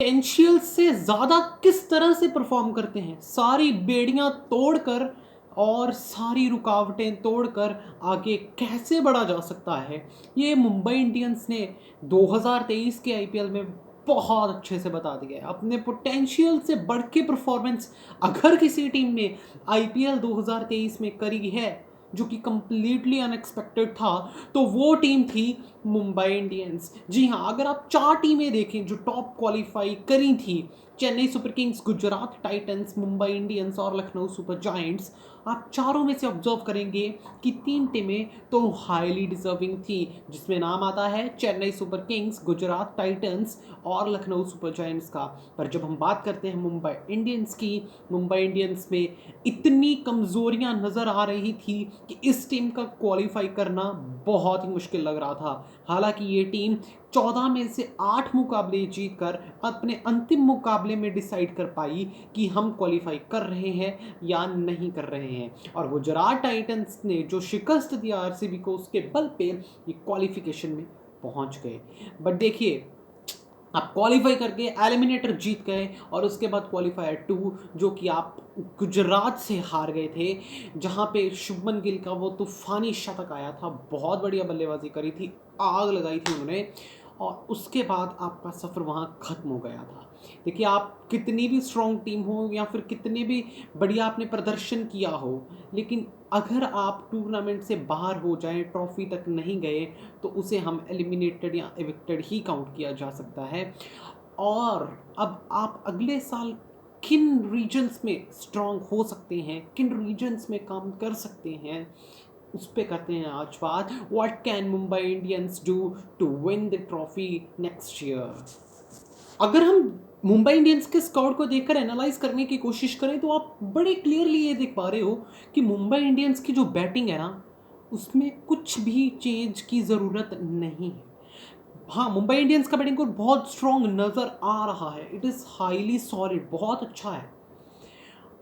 Potential से ज़्यादा किस तरह से परफॉर्म करते हैं, सारी बेड़ियां तोड़कर और सारी रुकावटें तोड़कर आगे कैसे बढ़ा जा सकता है, ये मुंबई इंडियंस ने 2023 के आईपीएल में बहुत अच्छे से बता दिया है। अपने पोटेंशियल से बढ़ के परफॉर्मेंस अगर किसी टीम ने आईपीएल 2023 में करी है, जो कि कंप्लीटली अनएक्सपेक्टेड था, तो वो टीम थी मुंबई इंडियंस। जी हाँ, अगर आप 4 टीमें देखें जो टॉप क्वालिफाई करी थी, Chennai super Kings, Gujarat Titans, Mumbai Indians और लखनऊ सुपर जायंट्स, आप चारों में से ऑब्जर्व करेंगे कि 3 टीमें तो हाईली डिजर्विंग थी, जिसमें नाम आता है Chennai super Kings, Gujarat Titans और लखनऊ सुपर जायंट्स का। पर जब हम बात करते हैं मुंबई इंडियंस की, मुंबई इंडियंस में इतनी कमजोरियां नजर आ रही थी कि इस टीम का क्वालिफाई करना बहुत ही मुश्किल लग रहा था। हालांकि ये टीम 14 में से 8 मुकाबले जीतकर अपने अंतिम मुकाबले में डिसाइड कर पाई कि हम क्वालिफाई कर रहे हैं या नहीं कर रहे हैं, और गुजरात टाइटंस ने जो शिकस्त दिया आरसीबी को, उसके बल पे ये क्वालिफिकेशन में पहुंच गए। बट देखिए, आप क्वालिफाई करके एलिमिनेटर जीत गए और उसके बाद क्वालिफायर 2, जो कि आप गुजरात से हार गए थे, जहां पे शुभमन गिल का वो तूफानी शतक आया था, बहुत बढ़िया बल्लेबाजी करी थी, आग लगाई थी उन्होंने, और उसके बाद आपका सफ़र वहां ख़त्म हो गया था। देखिए, आप कितनी भी स्ट्रॉन्ग टीम हो या फिर कितने भी बढ़िया आपने प्रदर्शन किया हो, लेकिन अगर आप टूर्नामेंट से बाहर हो जाएं, ट्रॉफी तक नहीं गए, तो उसे हम एलिमिनेटेड या एविक्टेड ही काउंट किया जा सकता है। और अब आप अगले साल किन रीजन्स में स्ट्रांग हो सकते हैं, किन रीजन्स में काम कर सकते हैं, उस पर करते हैं आज बात। What can Mumbai Indians do to win the trophy next year. अगर हम मुंबई इंडियंस के स्क्वाड को देखकर एनालाइज करने की कोशिश करें, तो आप बड़े क्लियरली ये देख पा रहे हो कि मुंबई इंडियंस की जो बैटिंग है ना, उसमें कुछ भी चेंज की ज़रूरत नहीं है। हाँ, मुंबई इंडियंस का बैटिंग कोर बहुत स्ट्रॉन्ग नज़र आ रहा है, इट इज़ हाईली सॉलिड, बहुत अच्छा है।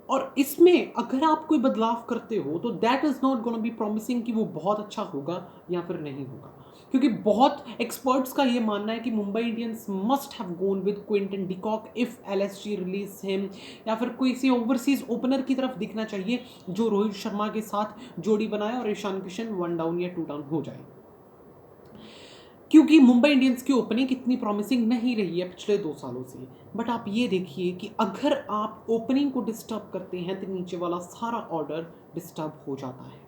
और इसमें अगर आप कोई बदलाव करते हो, तो that is not gonna be promising कि वो बहुत अच्छा होगा या फिर नहीं होगा, क्योंकि बहुत एक्सपर्ट्स का ये मानना है कि Mumbai Indians must have gone with Quinton de Kock if LSG release him, या फिर कोई सी ओवरसीज ओपनर की तरफ दिखना चाहिए जो रोहित शर्मा के साथ जोड़ी बनाए और ईशान किशन 1 डाउन या 2 डाउन हो जाए, क्योंकि मुंबई इंडियंस की ओपनिंग इतनी प्रॉमिसिंग नहीं रही है पिछले 2 सालों से। बट आप ये देखिए कि अगर आप ओपनिंग को डिस्टर्ब करते हैं, तो नीचे वाला सारा ऑर्डर डिस्टर्ब हो जाता है।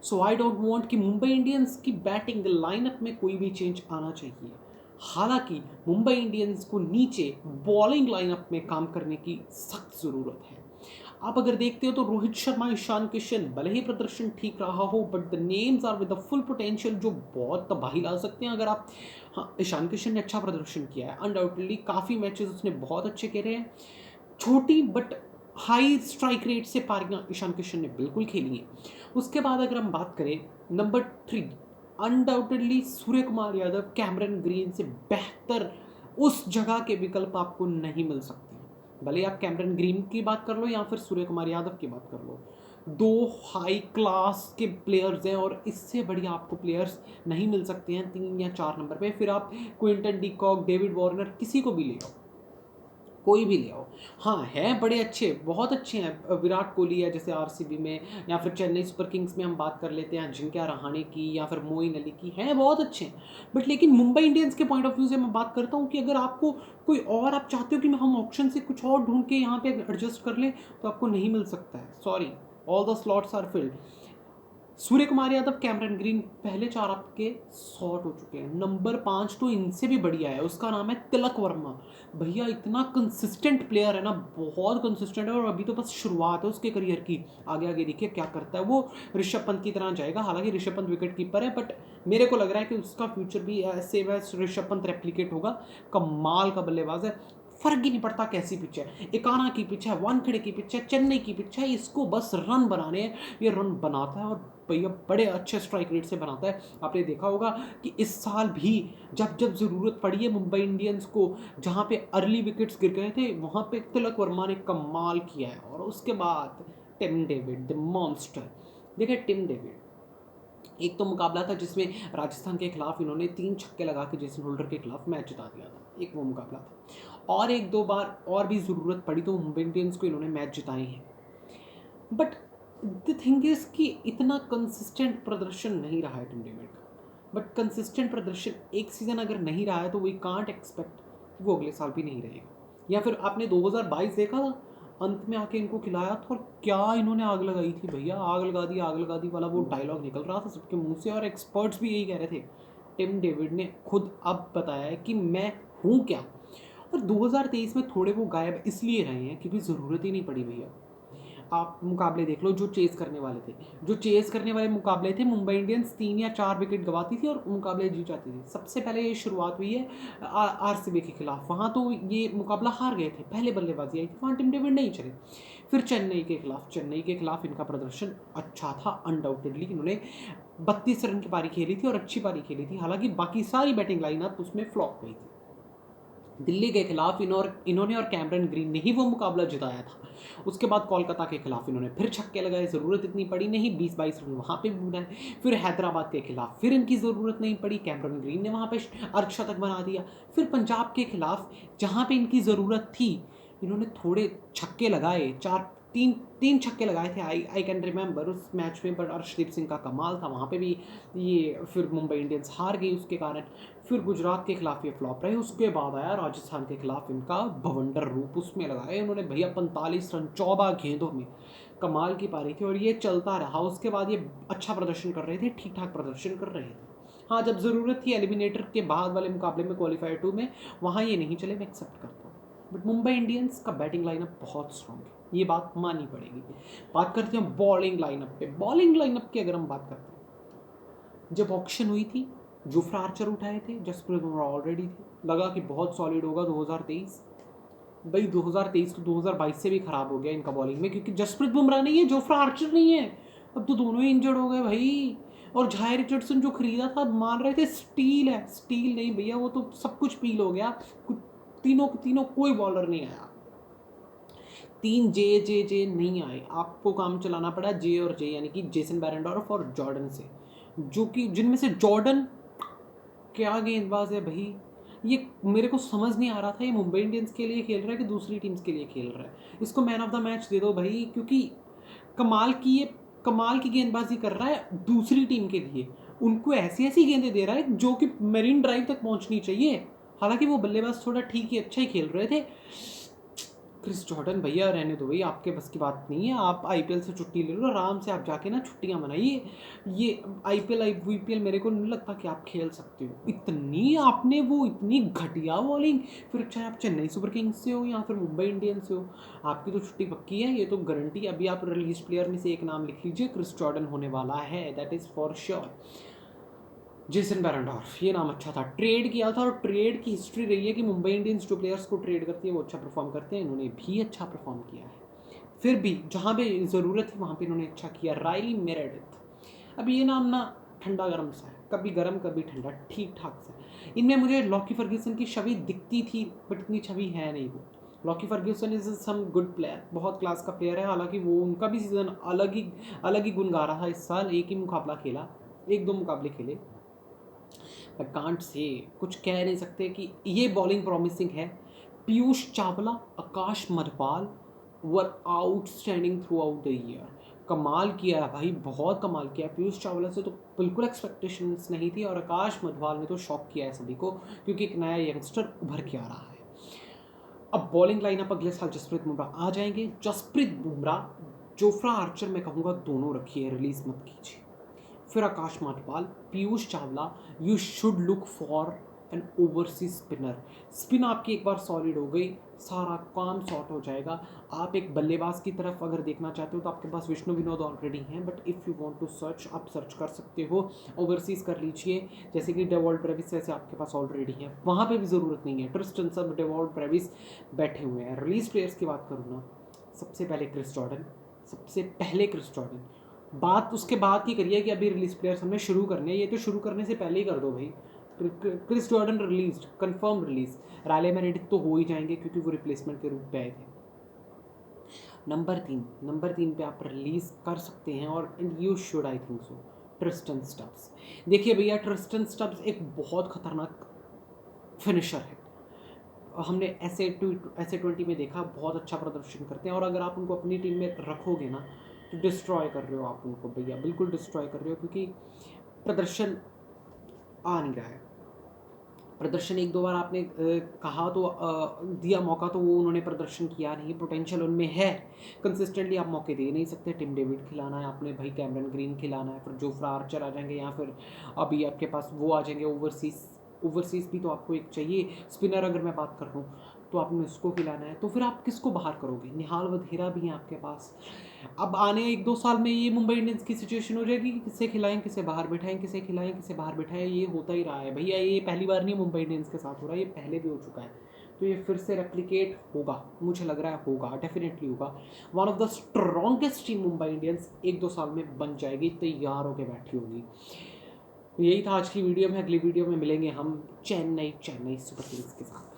सो आई डोंट वांट कि मुंबई इंडियंस की बैटिंग लाइनअप में कोई भी चेंज आना चाहिए। हालांकि मुंबई इंडियंस को नीचे बॉलिंग लाइनअप में काम करने की सख्त ज़रूरत है। आप अगर देखते हो तो रोहित शर्मा, ईशान किशन, भले ही प्रदर्शन ठीक रहा हो, but the names are with the full potential, जो बहुत तबाही ला सकते हैं अगर आप। हाँ, ईशान किशन ने अच्छा प्रदर्शन किया है, अनडाउटेडली काफ़ी मैचेस उसने बहुत अच्छे खेले हैं। छोटी बट हाई स्ट्राइक रेट से पारियां ईशान किशन ने बिल्कुल खेली हैं। उसके बाद अगर हम बात करें number 3, undoubtedly Surya Kumar Yadav, Cameron green से बेहतर उस जगह के विकल्प आपको नहीं मिल सकते। भले आप कैमरन ग्रीन की बात कर लो या फिर सूर्य कुमार यादव की बात कर लो, 2 हाई क्लास के प्लेयर्स हैं, और इससे बढ़िया आपको प्लेयर्स नहीं मिल सकते हैं 3 या 4 नंबर पे। फिर आप क्विंटन डिकॉक, डेविड वार्नर, किसी को भी ले आओ, कोई भी ले आओ। हाँ, हैं बड़े अच्छे, बहुत अच्छे हैं, विराट कोहली है जैसे आरसीबी में, या फिर चेन्नई सुपर किंग्स में हम बात कर लेते हैं अजिंक्य रहाणे की या फिर मोइन अली की, हैं बहुत अच्छे हैं। बट लेकिन मुंबई इंडियंस के पॉइंट ऑफ व्यू से मैं बात करता हूँ कि अगर आपको कोई और, आप चाहते हो कि हम ऑप्शन से कुछ और ढूंढ के यहाँ पे एडजस्ट कर लें, तो आपको नहीं मिल सकता है, sorry, all the slots are filled. Suryakumar Yadav, Cameron Green, पहले 4 आपके शॉर्ट हो चुके हैं। नंबर 5 तो इनसे भी बढ़िया है, उसका नाम है तिलक वर्मा। भैया इतना कंसिस्टेंट प्लेयर है ना, बहुत कंसिस्टेंट है, और अभी तो बस शुरुआत है उसके करियर की। आगे आगे देखिए क्या करता है वो, ऋषभ पंत की तरह जाएगा। हालांकि ऋषभ पंत विकेट कीपर है, बट मेरे को लग रहा है कि उसका फ्यूचर भी same as Rishabh Pant replicate होगा। कमाल का बल्लेबाज है, फर्क ही नहीं पड़ता कैसी पिच है, एकाना की पिच है, वानखेड़े की पिच है, चेन्नई की पिच है, इसको बस रन बनाने हैं, ये रन बनाता है, और भैया बड़े अच्छे स्ट्राइक रेट से बनाता है। आपने देखा होगा कि इस साल भी जब जब ज़रूरत पड़ी है मुंबई इंडियंस को, जहाँ पे अर्ली विकेट्स गिर गए थे, वहाँ पे तिलक वर्मा ने कमाल किया है। और उसके बाद टिम डेविड द मॉन्स्टर। देखिए, टिम डेविड, एक तो मुकाबला था जिसमें राजस्थान के खिलाफ इन्होंने 3 छक्के लगा के जेसन होल्डर के खिलाफ मैच जिता दिया था, एक वो मुकाबला था। और एक दो बार और भी ज़रूरत पड़ी तो मुंबई इंडियंस को इन्होंने मैच जिताए हैं। बट द थिंग इज़ कि इतना कंसिस्टेंट प्रदर्शन नहीं रहा है टीम डेविड का। बट कंसिस्टेंट प्रदर्शन एक सीज़न अगर नहीं रहा है तो वी कांट एक्सपेक्ट वो अगले साल भी नहीं रहेगा। या फिर आपने 2022 देखा था, अंत में आके इनको खिलाया था और क्या इन्होंने आग लगाई थी भैया, आग लगा दी वाला वो डायलॉग निकल रहा था सबके मुंह से, और एक्सपर्ट्स भी यही कह रहे थे। टिम डेविड ने खुद अब बताया है कि मैं हूँ क्या। और 2023 में थोड़े वो गायब इसलिए रहे हैं क्योंकि ज़रूरत ही नहीं पड़ी भैया। आप मुकाबले देख लो जो चेज़ करने वाले थे, जो चेज़ करने वाले मुकाबले थे, मुंबई इंडियंस 3 या 4 विकेट गंवाती थी और मुकाबले जीत जाती थी। सबसे पहले ये शुरुआत हुई है आरसीबी के खिलाफ, वहाँ तो ये मुकाबला हार गए थे, पहले बल्लेबाजी आई थी, वहाँ टिम डेविड नहीं चले। फिर चेन्नई के खिलाफ इनका प्रदर्शन अच्छा था, अनडाउटेडली इन्होंने 32 रन की पारी खेली थी और अच्छी पारी खेली थी, हालांकि बाकी सारी बैटिंग लाइनअप उसमें फ्लॉप गई थी। दिल्ली के खिलाफ इन्होंने और कैमरन ग्रीन ने ही वो मुकाबला जिताया था। उसके बाद कोलकाता के खिलाफ इन्होंने फिर छक्के लगाए, ज़रूरत इतनी पड़ी नहीं, 20-22 रन वहाँ पे भी बनाए। फिर हैदराबाद के खिलाफ फिर इनकी ज़रूरत नहीं पड़ी, कैमरन ग्रीन ने वहाँ पे अर्धशतक बना दिया। फिर पंजाब के खिलाफ जहाँ पे इनकी ज़रूरत थी, इन्होंने थोड़े छक्के लगाए, तीन तीन छक्के लगाए थे, आई कैन रिमेंबर उस मैच में। बट अर्शदीप सिंह का कमाल था वहाँ पे भी, ये फिर मुंबई इंडियंस हार गई उसके कारण। फिर गुजरात के खिलाफ ये फ्लॉप रहे, उसके बाद आया राजस्थान के खिलाफ इनका भवंडर रूप, उसमें लगाए उन्होंने भैया 45 रन 14 गेंदों में, कमाल की पारी थी और ये चलता रहा। उसके बाद ये अच्छा प्रदर्शन कर रहे थे, ठीक ठाक प्रदर्शन कर रहे थे। हाँ, जब ज़रूरत थी एलिमिनेटर के बाद वाले मुकाबले में क्वालिफायर 2 में, वहाँ ये नहीं चले, मैं एक्सेप्ट करता हूँ। बट मुंबई इंडियंस का बैटिंग लाइनअप बहुत स्ट्रॉन्ग है, ये बात माननी पड़ेगी। बात करते हैं बॉलिंग लाइनअप पे। बॉलिंग लाइनअप की अगर हम बात करते हैं, जब ऑक्शन हुई थी, जोफ्रा आर्चर उठाए थे, जसप्रीत बुमराह ऑलरेडी थे, लगा कि बहुत सॉलिड होगा 2023। भाई 2023 तो 2022 से भी खराब हो गया इनका बॉलिंग में, क्योंकि जसप्रीत बुमराह नहीं है, जोफ्रा आर्चर नहीं है, अब तो दोनों ही इंजर्ड हो गए भाई। और झायर रिचर्डसन जो खरीदा था, मान रहे थे स्टील है, स्टील नहीं भैया, वो तो सब कुछ पील हो गया। तीनों तीनों कोई बॉलर नहीं आया, 3 जे नहीं आए, आपको काम चलाना पड़ा जे और जे, यानी कि जेसन बैरेंडॉर्फ और जॉर्डन से, जो कि जिनमें से जॉर्डन क्या गेंदबाज है भाई। ये मेरे को समझ नहीं आ रहा था ये मुंबई इंडियंस के लिए खेल रहा है कि दूसरी टीम्स के लिए खेल रहा है। इसको मैन ऑफ द मैच दे दो भाई, क्योंकि कमाल की गेंदबाजी कर रहा है दूसरी टीम के लिए। उनको ऐसी ऐसी गेंदें दे रहा है जो कि मेरीन ड्राइव तक पहुंचनी चाहिए। हालांकि वो बल्लेबाज थोड़ा ठीक ही अच्छा ही खेल रहे थे। क्रिस जॉर्डन भैया रहने दो भाई, आपके बस की बात नहीं है। आप आईपीएल से छुट्टी ले लो, आराम से आप जाके ना छुट्टियां मनाइए। ये आईपीएल वीपीएल मेरे को नहीं लगता कि आप खेल सकते हो, इतनी आपने वो इतनी घटिया बॉलिंग। फिर चाहे आप चेन्नई सुपर किंग्स से हो या फिर मुंबई इंडियंस से हो, आपकी तो छुट्टी पक्की है, ये तो गारंटी। अभी आप रिलीज प्लेयर में से एक नाम लिख लीजिए, क्रिस जॉर्डन होने वाला है, that is for sure. Jason Behrendorff, ये नाम अच्छा था, ट्रेड किया था, और ट्रेड की हिस्ट्री रही है कि मुंबई इंडियंस जो प्लेयर्स को ट्रेड करती है वो अच्छा परफॉर्म करते हैं, इन्होंने भी अच्छा परफॉर्म किया है। फिर भी जहाँ पे ज़रूरत थी वहाँ पे इन्होंने अच्छा किया। राइली मेरेडिथ, अब ये नाम ना ठंडा गर्म सा है, कभी गर्म कभी ठंडा, ठीक ठाक सा। इनमें मुझे लॉकी फर्ग्यूसन की छवि दिखती थी, बट इतनी छवि है नहीं वो। Lockie Ferguson is some good player, बहुत क्लास का प्लेयर है, हालांकि वो उनका भी सीज़न अलग ही गुन गा रहा था इस साल। एक ही मुकाबला खेला, एक दो मुकाबले खेले, आई कांट से कुछ कह नहीं सकते कि ये बॉलिंग प्रॉमिसिंग है। Piyush Chawla, Akash Madhwal were outstanding throughout the year, कमाल किया है भाई, बहुत कमाल किया। पीयूष चावला से तो बिल्कुल एक्सपेक्टेशंस नहीं थी, और आकाश मधपाल ने तो शॉक किया है सभी को, क्योंकि एक नया यंगस्टर उभर के आ रहा है। अब बॉलिंग लाइनअप अगले साल जसप्रीत बुमराह आ जाएंगे, जसप्रीत बुमराह, जोफ्रा आर्चर मैं कहूँगा दोनों रखिए, रिलीज मत कीजिए। फिर Akash Madhwal, Piyush Chawla, you should look for an overseas spinner. Spin आपकी एक बार सॉलिड हो गई, सारा काम सॉर्ट हो जाएगा। आप एक बल्लेबाज की तरफ अगर देखना चाहते हो तो आपके पास विष्णु विनोद ऑलरेडी हैं, but if you want to search, आप सर्च कर सकते हो, ओवरसीज़ कर लीजिए, जैसे कि डेवॉल्ट ब्रेविस वैसे आपके पास ऑलरेडी हैं, वहाँ पे भी ज़रूरत नहीं है। ट्रिस्टन सब, डेवॉल्ट ब्रेविस बैठे हुए हैं। रिलीज प्लेयर्स की बात करूँ ना, सबसे पहले क्रिस जॉर्डन, बात उसके बाद की करिए कि अभी रिलीज प्लेयर्स हमने शुरू करने हैं, ये तो शुरू करने से पहले ही कर दो भाई। Chris Jordan release, confirm release. Riley Meredith तो हो ही जाएंगे क्योंकि वो रिप्लेसमेंट के रूप में आए थे। नंबर 3 पे आप रिलीज कर सकते हैं, और you should, I think so, Tristan Stubbs. देखिए भैया, ट्रिस्टन स्टब्स एक बहुत खतरनाक फिनिशर है, हमने ऐसे 20 में देखा, बहुत अच्छा प्रदर्शन करते हैं। और अगर आप उनको अपनी टीम में रखोगे ना तो डिस्ट्रॉय कर रहे हो आप उनको भैया, बिल्कुल डिस्ट्रॉय कर रहे हो, क्योंकि प्रदर्शन आ नहीं रहा है। प्रदर्शन एक दो बार आपने कहा तो दिया मौका, तो वो उन्होंने प्रदर्शन किया नहीं। पोटेंशियल उनमें है, कंसिस्टेंटली आप मौके दे नहीं सकते। टिम डेविड खिलाना है आपने भाई, कैमरन ग्रीन खिलाना है, फिर जोफ्रा आर्चर आ जाएंगे, या फिर अभी आपके पास वो आ जाएंगे ओवरसीज़ भी तो आपको एक चाहिए। स्पिनर अगर मैं बात कर रहा हूँ तो आपने उसको खिलाना है, तो फिर आप किसको बाहर करोगे? निहाल वधेरा भी हैं आपके पास। अब आने 1-2 साल में ये मुंबई इंडियंस की सिचुएशन हो जाएगी कि किसे खिलाएं, किसे बाहर बिठाएं, किसे खिलाएं, किसे बाहर बिठाएं। ये होता ही रहा है भैया, ये पहली बार नहीं मुंबई इंडियंस के साथ हो रहा है, ये पहले भी हो चुका है। तो ये फिर से रेप्लिकेट होगा, मुझे लग रहा है होगा, डेफिनेटली होगा। One of the strongest team Mumbai Indians 1-2 साल में बन जाएगी, तैयार होकर बैठी होगी। यही था आज की वीडियो में। अगली वीडियो में मिलेंगे हम चेन्नई सुपर किंग्स के साथ।